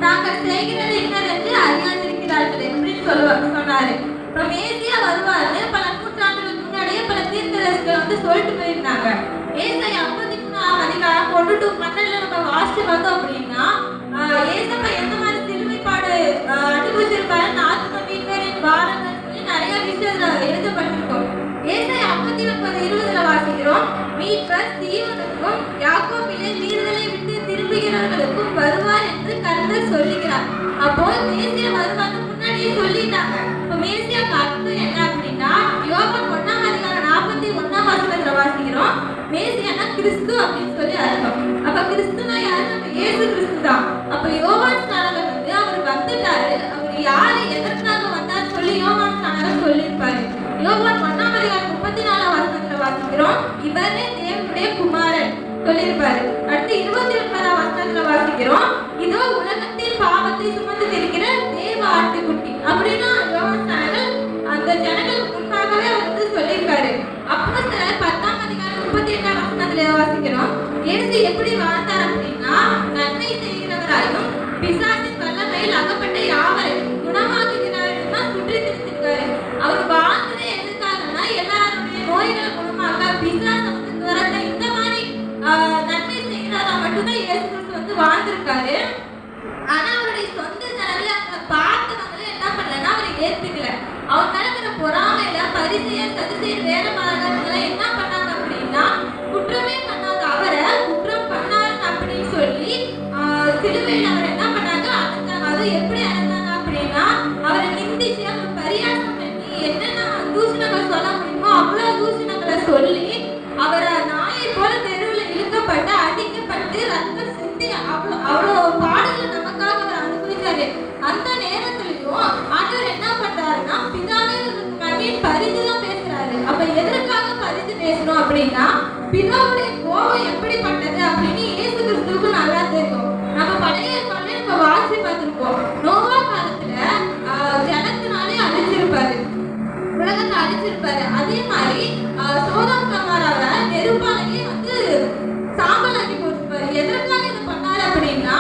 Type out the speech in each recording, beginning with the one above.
தாங்கள் செய்கிறது இன்னதென்று அறியாதிருக்கிறார்கள் அப்படின்னு சொன்னாரு. இப்ப மேசியா வருவாரு. பல நூற்றாண்டுகளுக்கு முன்னாடியே பல தீர்க்கதரிசிகள் வந்து சொல்லிட்டு போயிருந்தாங்க. ஏசாயா 53ஆம் அதிகாரம் 1-12 நம்ம வாசிச்சு வந்தோம் அப்படின்னா ஏசப்பா எந்த மாதிரி சிலுவைப்பாடு அனுபவிச்சிருப்பாரு, ஆத்ம மீட்பரின் பாரங்கள் சொல்லி நிறைய விஷயத்துல எழுதப்பட்டிருக்கோம். ஏசாயா 59:20 வாசிக்கிறோம். மீட்பர் சீயோனுக்கும் யாக்கோபிலே மீறுதலை விட்டு திரும்புகிறவர்களுக்கும் வருவார் என்று கர்த்தர் சொல்லுகிறார். அப்போ மேசியா வருவார்னு முன்னாடியே சொல்லிட்டாங்க. இப்போ மேசியாக்கு அர்த்தம் என்ன அப்படின்னா யோவான் 1ஆம் அதிகாரம் 41ஆம் வசனத்துல வாசிக்கிறோம். மேசியானா கிறிஸ்து அப்படின்னு சொல்லி அர்த்தம். அப்ப கிறிஸ்துனா யாரு? நம்ம இயேசு கிறிஸ்து தான். அப்ப யோவான் ஸ்நானகர் வந்து அவர் வந்துட்டாரு. அவர் யாரு எதற்காக வந்தார் சொல்லி யோவான் ஸ்நானகர் சொல்லியிருப்பாரு. யோவான் 1ஆம் அதிகாரம் 34ஆம் வசனத்துல வாசிக்கிறோம். இவரே தேவனுடைய குமாரன் சொல்லியிருப்பாரு. அடுத்து 29ஆம் வசனத்துல வாசிக்கிறோம். இதோ உலகத்தின் பாவத்தை சுமந்து இருக்கிற தேவ ஆட்டுக்குட்டி அப்படின்னா யோவான் ஸ்நானகர் அந்த ஜனங்களுக்கு முன்பாகவே வந்து சொல்லியிருக்காரு. அப்போ சிலர் 10ஆம் அதிகாரம் 38ஆம் வசனத்துல வாசிக்கிறோம். இயேசு எப்படி வாழ்ந்தார் அப்படின்னா நன்மை செய்கிறவராயும் பிசாசின் வல்லமையில் அகப்பட்ட யாவரையும் குணமாக்குகிறாருன்னு தான் சுற்றி திருத்திருக்காரு. அவர் வாழ்ந்ததே எதுக்காகனா எல்லாருடைய நோய்களை குணமாக்க, பிசாசை வந்து துரத்த, இந்த மாதிரி நன்மை செய்கிறதா மட்டும்தான் இயேசு கிறிஸ்து வந்து வாழ்ந்திருக்காரு. ஆனா அவருடைய சொந்த ஜனங்கள பார்த்தவங்களே என்ன பண்ணலன்னா அவரை ஏத்துக்கல. அவர் நடக்கிற பொறாமையில பரிசேயர் சதுசேயர் வேதபாரகர்கள் என்ன பண்ணாங்க அப்படின்னா குற்றமே பண்ணாத அவரை குற்றம் பண்ணாரு அப்படின்னு சொல்லி சிலுவையில் அவர் என்ன பண்ணாங்க அழைச்சாங்க. அது எப்படி அழைச்சாங்க அப்படின்னா அவரை நிந்திச்சு அவர் பரியாசம் பண்ணி என்னென்ன தூஷணங்கள் சொல்ல முடியுமோ அவ்வளவு தூஷணங்களை சொல்லி அவரை நாயை போல தெருவில் இழுக்கப்பட்டு அடிக்கப்பட்டு ரத்தம் சிந்தி அவ்வளோ பாடல்கள் நமக்காக அவர் அனுபவிச்சாரு. அந்த நேரத்திலையும் ஆண்டவர் என்ன பண்றாருன்னா பிதாவே மகன் பரிந்து தான் பேசுறாரு. அப்ப எதற்காக பரிந்து பேசணும் அப்படின்னா பிதாவுடைய கோபம் எப்படிப்பட்டது அப்படின்னு இயேசு கிறிஸ்துவுக்கு நல்லா தெரியும். நம்ம பழைய ஏற்பாடுல நம்ம வாசி பார்த்திருப்போம். நோவா காலத்துல ஜனத்தினாலே அழிச்சிருப்பாரு, உலகத்தை அழிச்சிருப்பாரு. அதே மாதிரி சோதம் கமாராவை நெருப்பாலேயே வந்து சாம்பலாக்கி போட்டிருப்பாரு. எதற்காக இது பண்ணாரு அப்படின்னா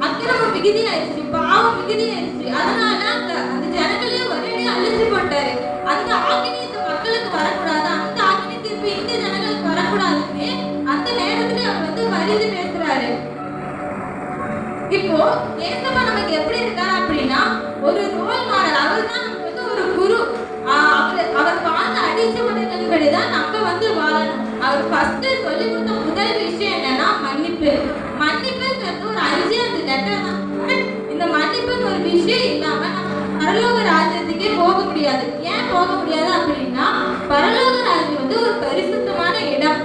அக்கிரமம் மிகுதி ஆயிடுச்சு, பாவம் மிகுதி ஆயிடுச்சு. அதனால அந்த ஜனங்களையே ஒரே அழிச்சு போட்டாரு. அந்த ஆக்கினி இந்த மக்களுக்கு வரக்கூடாது, அந்த ஆக்கினி திருப்பி இந்த ஜனங்களுக்கு வரக்கூடாதுன்னு அந்த நேரத்துல அவர் வந்து பரிந்து பேசுறாரு. இப்போ ஏசப்பா நமக்கு எப்படி இருக்காரு அப்படின்னா ஒரு ரோல் மாடல். அவர் தான் நமக்கு வந்து ஒரு குரு. அவர் வாழ்ந்த அடிச்சுவடுகளின்படிதான் நம்ம வந்து வாழணும். அவர் ஃபர்ஸ்ட் சொல்லி கொடுத்த முதல் விஷயம் என்னன்னா மன்னிப்பு. மன்னிப்புங்கிறது ஒரு 5வது லெட்டர் தான். இந்த மன்னிப்புன்னு ஒரு விஷயம் இல்லாம நம்ம பரலோக ராஜ்யத்துக்கே போக முடியாது. ஏன் போக முடியாது அப்படின்னா பரலோக ராஜ்யம் வந்து ஒரு பரிசுத்தமான இடம்.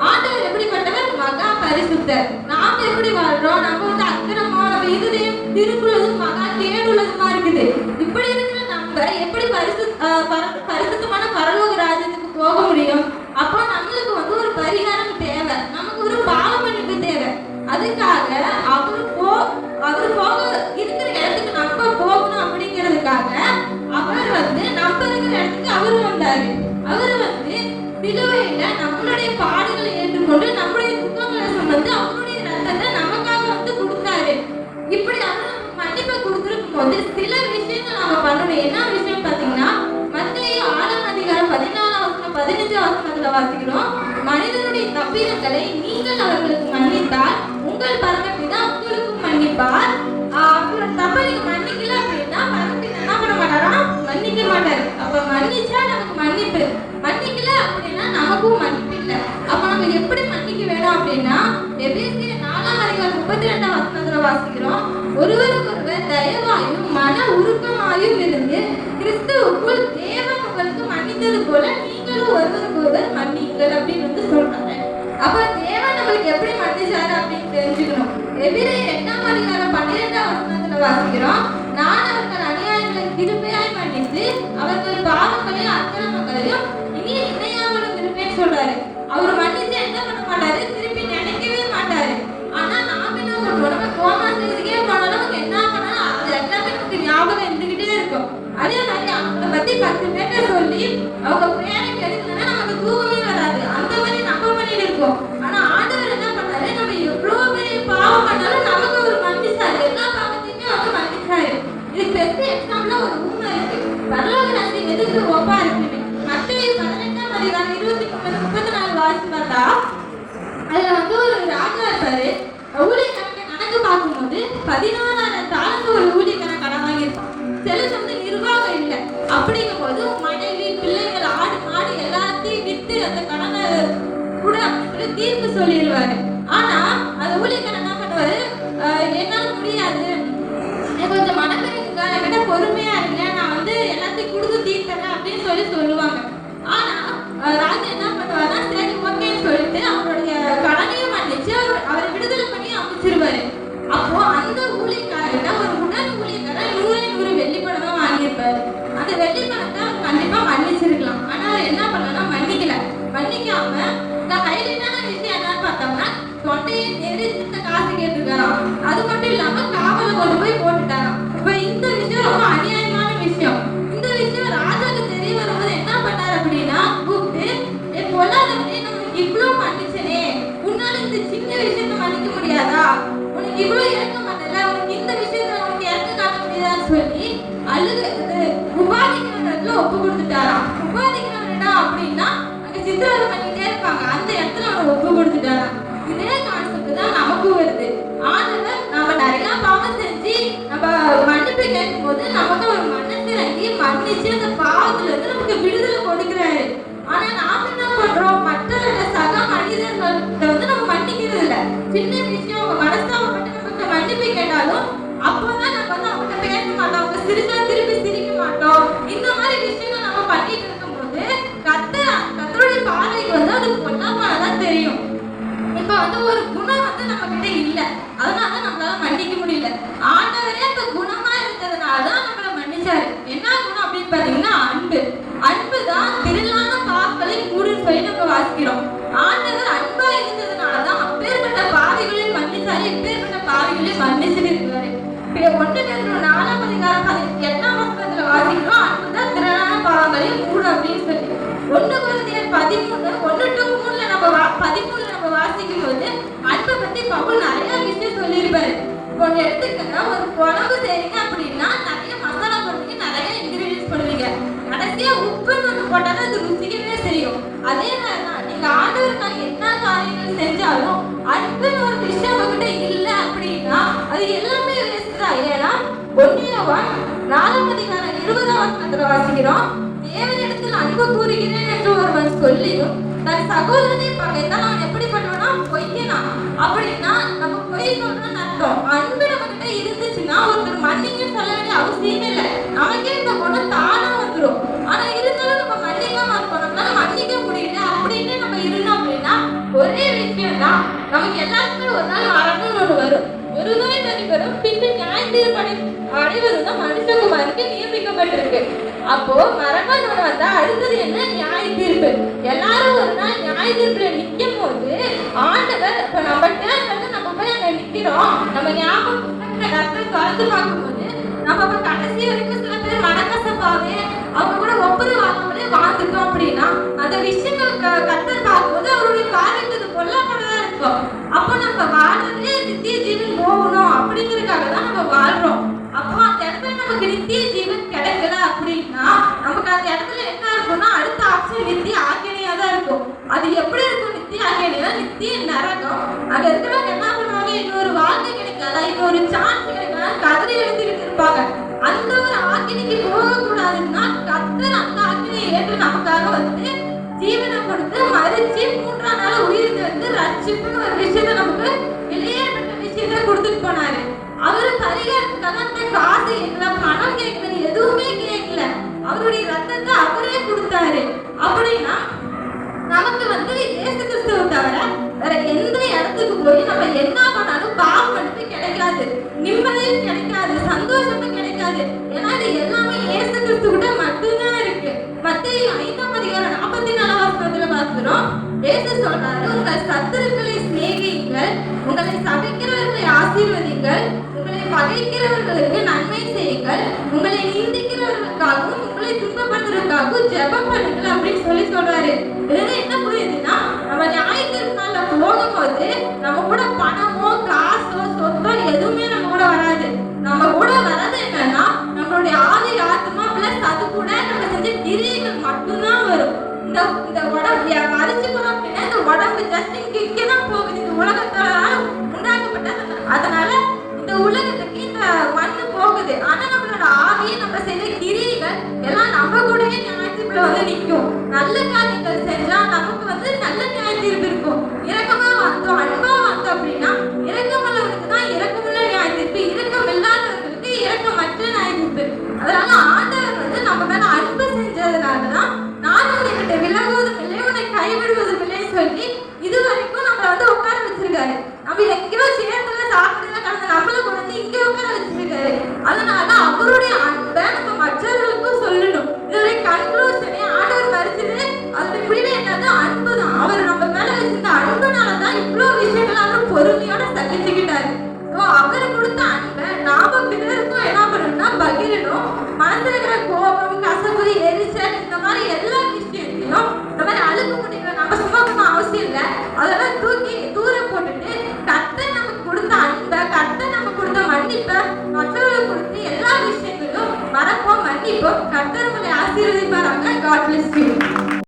ஆண்டவர் எப்படிப்பட்டவர்? மகா பரிசுத்தர். நாம எப்படி வாழ்றோம்? நம்ம வந்து அக்கிரமா நம்ம இருதயம் திருக்குள்ளதும் மகா கேடுள்ளதுமா இருக்குது. இப்படி இருக்கிற நம்ம எப்படி பரிசுத்தமான பரலோக ராஜ்யத்துக்கு போக முடியும்? அப்போ நம்மளுக்கு வந்து ஒரு பரிகாரம் தேவை, நமக்கு ஒரு பாவ மன்னிப்பு தேவை. அதுக்காக அவர் போக இருக்கிற இடத்துக்கு நம்ம போகணும் அப்படிங்கிறதுக்காக அவர் வந்து நம்ம இருக்கிற இடத்துக்கு அவரு வந்தாரு. அவர் வந்து சிலுவையில நம்மளுடைய பாடுகளை ஏற்றுக்கொண்டு நம்மளுடைய துக்கங்களை சுமந்து அவருடைய ரத்தத்தை நமக்காக வந்து கொடுத்தாரு. இப்படி அவர் மன்னிப்பை கொடுத்துருக்கும் போது சில விஷயங்கள் நம்ம பண்ணணும். என்ன விஷயம் பார்த்தீங்கன்னா மத்தேயு 6ஆம் அதிகாரம் 14-15 வசனத்துல வாசிக்கிறோம். மனிதனுடைய தப்பிதங்களை நீங்கள் அவர்களுக்கு மன்னித்தால் உங்கள் பரமபிதா உங்களுக்கும் மன்னிப்பார். அவரோட தப்பை நீங்க மன்னிக்கல அப்படின்னா பரமபிதா என்ன பண்ண மாட்டாரா? மன்னிக்க மாட்டாரு. அப்ப மன்னிச்சா நமக்கு மன்னிப்பு, மன்னிக்கல அப்படின்னா நமக்கும் மன்னிப்பு இல்லை. அப்ப நம்ம எப்படி மன்னிக்க வேணும் அப்படின்னா எபேசியர் 4ஆம் அதிகாரம் 32ஆம் வசனத்துல வாசிக்கிறோம். ஒருவருக்கொருவர் தயவாயும் மன உருக்கமாயும் இருந்து கிறிஸ்துவுக்குள் தேவன் உங்களுக்கு மன்னித்தது போல நீங்களும் ஒருவருக்கொருவர் மன்னிங்கள் அப்படின்னு வந்து சொல்றாங்க. அப்ப தேவன் நம்மளுக்கு எப்படி மன்னிச்சாரு அப்படின்னு தெரிஞ்சுக்கணும். எபிரேயர் 8ஆம் அதிகாரம் 12ஆம் வசனத்துல வாசிக்கிறோம். நான் அவர்கள் அநியாயங்களை கிருபையாய் மன்னித்து அவர்கள் பாவங்களையும் அக்கிரமங்களையும் இனி நினையாமலும் இருப்பேன்னு சொல்றாரு. அவர் மன்னிச்சு என்ன பண்ண மாட்டாரு? திருப்பி நினைக்கவே மாட்டாரு. ஆனா நாம என்ன பண்றோம்? நம்ம கோமா செய்திக்கே போனாலும் நமக்கு என்ன பண்ணாலும் அது எல்லாமே நமக்கு ஞாபகம் இருந்துகிட்டே இருக்கும். அதே மாதிரி அவங்களை பத்தி 10 பேர்ட்ட சொல்லி அவங்க பிரயாணம் எடுக்கணும்னா நமக்கு தூக்கமே வராது. அந்த மாதிரி நம்ம பண்ணிட்டு இருக்கோம். ஆனா ஆண்டவர் என்ன பண்ணாரு? நம்ம எவ்வளவு பெரிய பாவம் பண்ணாலும் நமக்கு ஒரு மன்னிச்சாரு. எல்லா பாவத்தையுமே அவங்க ஊழியக்காரங்க கணக்கு பார்க்கும்போது 16,000 தாலந்து ஒரு ஊழியக்காரன் கடன் வாங்கியிருப்பான். செலுத்த வந்து நிர்வாகம் இல்லை. அப்படிங்கும் போது மனைவி, பிள்ளைகள், ஆடு மாடு எல்லாத்தையும் வித்து அந்த கடனை கூட அப்படின்னு தீர்ப்பு சொல்லிடுவாரு. ஆனா அந்த ஊழியக்காரன் என்ன பண்ணுவாரு, என்னால முடியாது, கொஞ்சம் மனக்கறிங்க, என்கிட்ட பொறுமையா இருங்க, நான் வந்து எல்லாத்தையும் கொடுத்து தீர்த்தேன் அப்படின்னு சொல்லுவாங்க. ஆனா ராஜா என்ன பண்ணுவாருன்னா, சரி ஓகேன்னு சொல்லிட்டு அவருடைய கடனையும் மன்னிச்சு அவரை விடுதலை பண்ணி அமைச்சிருவாரு. அப்போ அந்த ஊழியக்காரர்கிட்ட ஒரு உடல் ஊழியக்காரர் 100 வெள்ளிப்படம் தான் வாங்கியிருப்பாரு. அந்த வெள்ளிப்படத்தை அவர் கண்டிப்பா மன்னிச்சிருக்கலாம். ஆனா என்ன பண்ணலன்னா மன்னிக்காம இந்த ஹைலைட்டான விஷயம் என்னன்னு பார்த்தோம்னா, தொண்டையை நெரிச்சு காசு கேட்டுருக்காராம். அது மட்டும் இல்லாம காவலை கொண்டு போய் போட்டுட்டாராம். இப்ப இந்த விஷயம் ரொம்ப அநியாயமான விஷயம். இந்த விஷயம் ராஜாக்கு தெரிய வரும்போது என்ன பண்ணாரு அப்படின்னா, கூப்பிட்டு பொல்லாதவனே, நமக்கு இவ்வளவு மன்னிச்சனே, உன்னால இந்த சின்ன விஷயத்த மன்னிக்க முடியாதா, உனக்கு இவ்வளவு இறக்க மாட்டல, உனக்கு இந்த விஷயத்துல உனக்கு இறக்க காட்ட முடியாதான்னு சொல்லி உபாதிக்கிறவர்ல ஒப்பு கொடுத்துட்டாராம். உபாதிக்கிறவர்டா அப்படின்னா அங்க சித்திரவதை பண்ணிட்டே இருப்பாங்க, அந்த இடத்துல அவனை ஒப்பு கொடுத்துட்டாராம். இதே கான்செப்ட் தான் நமக்கும் வருது. ஆனவர் நம்ம நிறைய பாவம் செஞ்சு நம்ம மன்னிப்பு கேட்கும் போது நமக்கு ஒரு மனசு இறங்கி மன்னிச்சு அந்த பாவத்துல இருந்து நமக்கு விடுதலை கொடுக்குறாரு. ஆனா நாம என்ன பண்றோம், மற்ற சக மனிதர்கள்ட்ட வந்து நம்ம மன்னிக்கிறது இல்லை. சின்ன விஷயம் அவங்க மனசாவப்பட்டு நமக்கு மன்னிப்பு கேட்டாலும் அப்போதான் நம்ம வந்து அவங்ககிட்ட பேச மாட்டோம், அவங்க சிரிச்சா திருப்பி சிரிக்க மாட்டோம். இந்த மாதிரி விஷயங்கள் நம்ம பண்ணிட்டு இருக்கும்போது கர்த்தருடைய பார்வைக்கு வந்து அது பொல்லாமானதான் தெரியும். இப்ப வந்து ஒரு குணம் வந்து நம்ம கிட்ட இல்ல, அதனால நம்மளால மன்னிக்க முடியல. ஆண்டவரே அந்த குணமா இருக்கிறதுனாலதான் நம்மள மன்னிச்சாரு. என்ன குணம் அப்படின்னு பாத்தீங்கன்னா அன்பு. அன்புதான் திரளான பாவங்களை கூடுன்னு சொல்லி நம்ம வாசிக்கிறோம். ஆண்டவர் அன்பா இருந்ததுனாலதான் அப்பேற்பட்ட பாவிகளையும் மன்னிச்சாரு, இப்பேற்பட்ட பாவிகளையும் மன்னிச்சுட்டு இருக்கிறாரு. 1 பேதுரு 4ஆம் அதிகாரம் 8ஆம் வசனத்துல வாசிக்கிறோம், அன்புதான் திரளான பாவங்களையும் கூடும் அப்படின்னு சொல்லி. 1 Corinthians 13:1-3 நம்ம வாசிக்கும் போது அன்பை பத்தி பவுல் நிறைய விஷயம் சொல்லியிருப்பாரு. ஒன்று எடுத்துக்கங்க, ஒரு குழம்பு செய்றீங்க அப்படின்னா நிறைய மசாலா போடுவீங்க, நிறைய இன்கிரீடியன்ஸ் போடுவீங்க, கடைசியா உப்புன்னு ஒன்று போட்டாலும் அது ருசிக்கவே செய்யும். அதே மாதிரிதான் நீங்க ஆண்டவருக்காக என்ன காரியங்கள் செஞ்சாலும் அன்புன்னு ஒரு விஷயம் உங்ககிட்ட இல்லை அப்படின்னா அது எல்லாமே வேஸ்ட் தான். ஏன்னா 1 யோவான் 4ஆம் அதிகாரம் 20ஆம் வசனத்துல வாசிக்கிறோம், தேவனிடத்தில் அன்பு கூறுகிறேன் என்று ஒருவன் சொல்லியும் தன் சகோதரனை பகைத்தால் அவன் எப்படி பண்ணுவானா, பொய்யனா. அப்படின்னா நம்ம பொய் சொல்றோம்னு அர்த்தம். அன்பு நம்ம கிட்ட இருந்துச்சுன்னா ஒருத்தர் மன்னிக்கன்னு சொல்ல வேண்டிய அவசியமே இல்லை, நமக்கே இந்த குணம் தானா வந்துடும். ஆனா இருந்தாலும் நம்ம மன்னிக்காம இருக்கோம், நம்மளால மன்னிக்க முடியல அப்படின்னு நம்ம இருந்தோம் அப்படின்னா ஒரே விஷயம் தான், நமக்கு எல்லாருக்குமே ஒரு நாள் மரணம்னு ஒன்று வரும். ஒரு நோய் நடைபெறும், பின்பு நியாயத்தீர்ப்பு அடைவதுதான் மனுஷகுமாருக்கு நியமிக்கப்பட்டிருக்கு. அப்போ மரணம் வந்தா அடுத்தது என்ன, நியாய தீர்ப்பு. எல்லாரும் ஒரு நாள் நியாய தீர்ப்புல நிற்கும் போது ஆண்டவர் இப்ப நம்மகிட்ட நம்ம போய் அங்க நிக்கிறோம், நம்ம ஞாபகம் கருத்து பார்க்கும்போது நம்ம கடைசி வரைக்கும் சில பேர் மனக்கசப்பாவே அவங்க கூட ஒவ்வொரு வாரங்களே வாழ்ந்துட்டோம் அப்படின்னா அந்த விஷயங்கள் கருத்து பார்க்கும்போது அவருடைய காரியத்துக்கு கொல்லப்படதான் இருக்கும். அப்போ நம்ம வாழ்றதே நித்திய ஜீவன் போகணும் அப்படிங்கிறதுக்காக தான் நம்ம வாழ்றோம். அப்போ அந்த இடத்துல நமக்கு நித்திய ஜீவன் கிடைக்கல அப்படின்னா நமக்கு அந்த இடத்துல என்ன இருக்கும்னா அடுத்த ஆப்ஷன் நித்திய ஆக்கினியா தான் இருக்கும். அது எப்படி இருக்கும், நித்திய ஆக்கினியா, நித்திய நரகம். அங்க இருக்கிறவங்க என்ன பண்ணுவாங்க, இன்னொரு வாழ்க்கை கிடைக்காதா, இன்னொரு சான்ஸ் கிடைக்காதா கதறி எழுதிட்டு இருப்பாங்க. அந்த ஒரு ஆக்கினிக்கு போகக்கூடாதுன்னா கர்த்தர் அந்த ஆக்கினியை ஏற்று நமக்காக வந்து ஜீவனை கொடுத்து மறிச்சு 3ஆம் நாள் உயிர் வந்து ரட்சிப்புன்னு ஒரு விஷயத்த நமக்கு விலையேற்பட்ட விஷயத்த கொடுத்துட்டு போனாரு. அவரு பரிகாரத்துக்காக அந்த காசு கேட்கல, பணம் கேட்கல, எதுவுமே கேட்கல, அவருடைய ரத்தத்தை அவரே கொடுத்தாரு. அப்படின்னா நமக்கு வந்து இயேசு கிறிஸ்துவை தவிர வேற எந்த இடத்துக்கு போய் நம்ம என்ன பண்ணாலும் பாவம் மன்னிப்பு கிடைக்காது, நிம்மதியும் கிடைக்காது, சந்தோஷமும் கிடைக்காது. ஏன்னா இது எல்லாமே இயேசு கிறிஸ்து கிட்ட மட்டும்தான் இருக்கு. மத்தேயு 5ஆம் அதிகாரம் 44ஆம் வசனத்துல பார்க்கிறோம், இயேசு சொல்றாரு, உங்கள் சத்துருக்களை சிநேகியுங்கள், உங்களை சபிக்கிறவர்களை ஆசீர்வதிங்கள், உங்களை பகைக்கிறவர்களுக்கு நன்மை செய்யுங்கள், உங்களை நிந்திக்கிறவர்களுக்காகவும் உங்களை துன்பப்படுத்துறதுக்காகவும் ஜெபம் பண்ணுங்கள் அப்படின்னு சொல்றாரு. இதுல என்ன புரியுதுன்னா, நம்ம ஞாயிற்றுக்கிழமை போகும்போது நம்ம கூட பணமோ காசோ சொத்தோ எதுவுமே நம்ம கூட வராது. நம்ம கூட வர்றது என்னன்னா நம்மளுடைய ஆதி ஆத்மா பிளஸ் அது கூட நம்ம செஞ்ச கிரியைகள் மட்டும்தான் வரும். இந்த உடம்பு மறிச்சுக்கணும் அப்படின்னா இந்த உடம்பு ஜஸ்ட் இங்கதான் போகுது. இந்த உலகத்தால உண்டாக்கப்பட்ட நமக்குள்ள வந்து நிற்கும். நல்ல காரியங்கள் செஞ்சா நமக்கு வந்து நல்ல நியாய தீர்ப்பு இருக்கும். இரக்கமா வாழ்ந்தோம், அன்பா வாழ்ந்தோம் அப்படின்னா இரக்கமுள்ளவனுக்கு தான் இரக்கமுள்ள நியாய தீர்ப்பு, இரக்கம் இல்லாதவர்களுக்கு இரக்கமற்ற நியாய தீர்ப்பு. அதனால ஆண்டவர் வந்து நம்ம மேல அன்பு செஞ்சதுனாலதான் நான் உன்கிட்ட விலகுவதும் இல்லை, உன்னை கைவிடுவதும் இல்லைன்னு சொல்லி இது வரைக்கும் நம்மளை வந்து உட்கார வச்சிருக்காரு. நம்ம எங்கேயோ சேர்ந்துல சாப்பிடுறத கடந்த நம்மளை கொண்டு வந்து இங்கே உட்கார வச்சிருக்காரு. அதனால அவருடைய அன்பை நம்ம மற்றவர்களுக்கும் சொல்லணும். இதோடைய கன்க்ளூஷனே ஆண்டவர் மறுத்தது அதோட முடிவு என்னது? அன்பு தான். அவர் நம்ம மேல வச்சிருந்த அன்புனாலதான் இவ்வளவு விஷயங்கள் அவர் பொறுமையோட சகிச்சுக்கிட்டாரு. அவர் கொடுத்த அன்பை நாம பிறருக்கும் என்ன பண்ணணும்னா பகிரணும். மனசுல இருக்கிற கோபம், கசப்பு, எரிச்சல் இந்த மாதிரி எல்லா விஷயத்தையும் இந்த மாதிரி அழுக்க முடியல நம்ம சும்மா அவசியம் இல்லை, அதெல்லாம் தூக்கி தூரம் போட்டுட்டு கர்த்தர் நமக்கு கொடுத்த அன்பை, கர்த்தர் நமக்கு கொடுத்த மன்னிப்பை மற்றவர்களுக்கு கொடுத்து எல்லா விஷயங்களும் மறப்போம், மன்னிப்போம். கர்த்தர் உங்களை ஆசீர்வதிப்பாராங்க. God bless you.